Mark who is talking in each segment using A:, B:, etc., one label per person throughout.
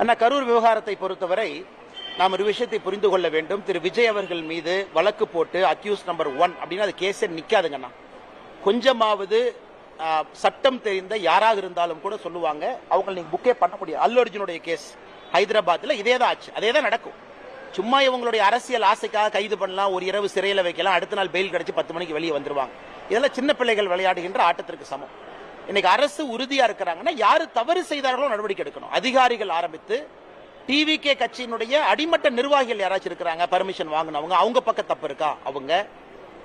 A: அண்ணா, கரூர் விவகாரத்தை பொறுத்தவரை நாம் ஒரு விஷயத்தை புரிந்து கொள்ள வேண்டும். திரு விஜய் அவர்கள் மீது வழக்கு போட்டு அக்யூஸ் நம்பர் 1 அப்படின்னு அது கேஸே நிக்காதுங்கண்ணா. கொஞ்சமாவது சட்டம் தெரிந்த யாராக இருந்தாலும் கூட சொல்லுவாங்க, அவங்க நீங்க புக்கே பண்ண முடியாது. அல்லு அர்ஜுனுடைய கேஸ் ஹைதராபாத்ல இதே தான் ஆச்சு, அதே தான் நடக்கும். சும்மா இவங்களுடைய அரசியல் ஆசைக்காக கைது பண்ணலாம், ஒரு இரவு சிறையில் வைக்கலாம், அடுத்த நாள் பெயில் கிடைச்சு 10 மணிக்கு வெளியே வந்துருவாங்க. இதெல்லாம் சின்ன பிள்ளைகள் விளையாடுகின்ற ஆட்டத்திற்கு சமம். இன்னைக்கு அரசு உறுதியா இருக்கிறாங்கன்னா யாரு தவறு செய்தார்களோ நடவடிக்கை எடுக்கணும். அதிகாரிகள் ஆரம்பித்து டிவிகே கட்சியினுடைய அடிமட்ட நிர்வாகிகள் யாராச்சும் இருக்கிறாங்க, பர்மிஷன் வாங்கினவங்க, அவங்க பக்கம் தப்பு இருக்கா அவங்க.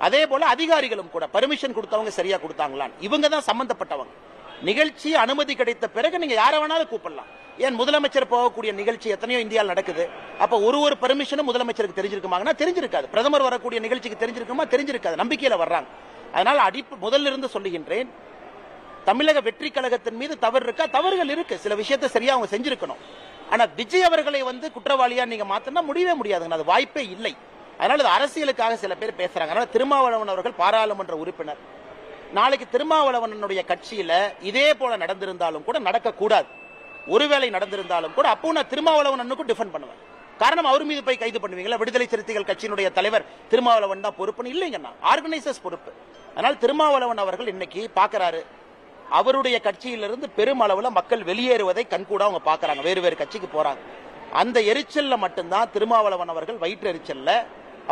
A: அதே போல அதிகாரிகளும் கூட பர்மிஷன் கொடுத்தவங்க சரியா கொடுத்தாங்களான்னு இவங்க தான் சம்பந்தப்பட்டவங்க. நிகழ்ச்சி அனுமதி கிடைத்த பிறகு நீங்க யார வேணாலும் கூப்பிடலாம். ஏன் முதலமைச்சர் போகக்கூடிய நிகழ்ச்சி எத்தனையோ இந்தியாவில் நடக்குது. அப்ப ஒரு பர்மிஷனும் முதலமைச்சருக்கு தெரிஞ்சிருக்குமாங்கன்னா தெரிஞ்சிருக்காது. பிரதமர் வரக்கூடிய நிகழ்ச்சிக்கு தெரிஞ்சிருக்குமா, தெரிஞ்சிருக்காது. நம்பிக்கையில வர்றாங்க. அதனால முதல்ல இருந்து சொல்லுகின்றேன், தமிழக வெற்றி கழகத்தின் மீது தவறு இருக்கா? தவறுகள் இருக்கு. சில விஷயத்தை சரியா அவங்க செஞ்சிருக்கணும். ஆனா விஜய் அவர்களை குற்றவாளியா நீங்க மாத்தினா முடியவே முடியாதுங்க. அது வாய்ப்பே இல்லை. அதனால இது அரசியலுக்காக சில பேர் பேசுறாங்க. அதனால திருமாவளவன் அவர்கள் பாராளுமன்ற உறுப்பினர். நாளைக்கு திருமாவளவனுடைய கட்சியில இதே போல நடந்திருந்தாலும் கூட நடக்கக்கூடாது. ஒருவேளை நடந்திருந்தாலும் கூட அப்போ நான் திருமாவளவனுக்கும் டிஃபெண்ட் பண்ணுவேன். காரணம், அவர் மீது போய் கைது பண்ணுவீங்களா? விடுதலை சிறுத்தைகள் கட்சியினுடைய தலைவர் திருமாவளவன் தான் பொறுப்புன்னு இல்லைங்கண்ணா, ஆர்கனைசர்ஸ் பொறுப்பு. அதனால் திருமாவளவன் அவர்கள் இன்னைக்கு பாக்குறாரு, அவருடைய கட்சியிலிருந்து பெருமளவுல மக்கள் வெளியேறுவதை கண்கூட அவங்க பாக்குறாங்க. வேறு வேறு கட்சிக்கு போறாங்க. அந்த எரிச்சல்ல மட்டும்தான் திருமாவளவன் அவர்கள் வயிற்று எரிச்சல்ல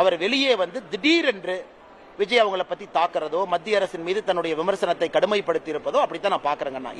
A: அவர் வெளியே திடீரென்று விஜய் அவங்களை பத்தி தாக்குறதோ, மத்திய அரசின் மீது தன்னுடைய விமர்சனத்தை கடுமைப்படுத்தி இருப்பதோ அப்படித்தான் நான் பாக்குறேங்கண்ணா.